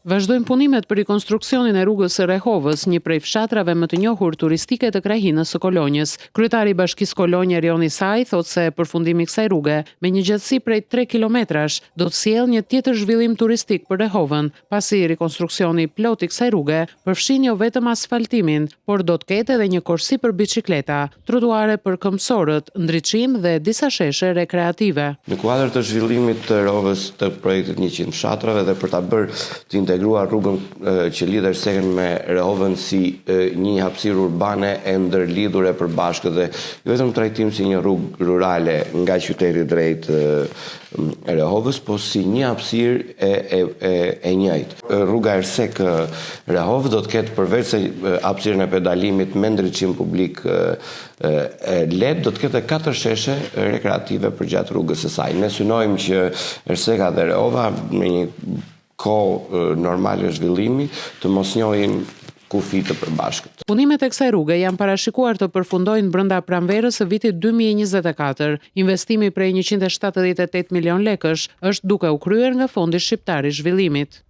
Vazhdojnë punimet për rikonstruksionin e rrugës së Rehovës, një prej fshatrave më të njohur turistike të krahinës së Kolonjës. Kryetari i Bashkisë Kolonje Rioni Saj thotë se përfundimi i kësaj rruge, me një gjatësi prej 3 kilometrash, do të sjellë një tjetër zhvillim turistik për Rehovën, pasi rikonstruksioni plot i kësaj rruge përfshin jo vetëm asfaltimin, por do të ketë edhe një korsi për biçikleta, trotuare për këmbësorët, ndriçim dhe disa sheshe rekreative. Në kuadër të zhvillimit të Rehovës të projektit 100 fshatrave dhe për ta bërë të integruar rrugën që lidher Sekën me Rehovën si një hapësirë urbane e ndërlidhur e përbashkët dhe jo vetëm trajtim si një rrugë rurale nga qyteti drejt Rehovës, po si një hapësirë e njëjtë. Rruga Ersek Rehovë do të ketë përveç se hapësirën e pedalimit me ndriçim publik LED, do të ketë 4 sheshe rekreative përgjatë rrugës së saj. Ne synojmë që Erseka dhe Rehova në një kohë normale zhvillimi të mos njohin kufi të përbashkët. Punimet e kësaj rruge janë parashikuar të përfundojnë brenda pranverës së vitit 2024. Investimi prej 178 milion lekësh është duke u kryer nga Fondi Shqiptar i Zhvillimit.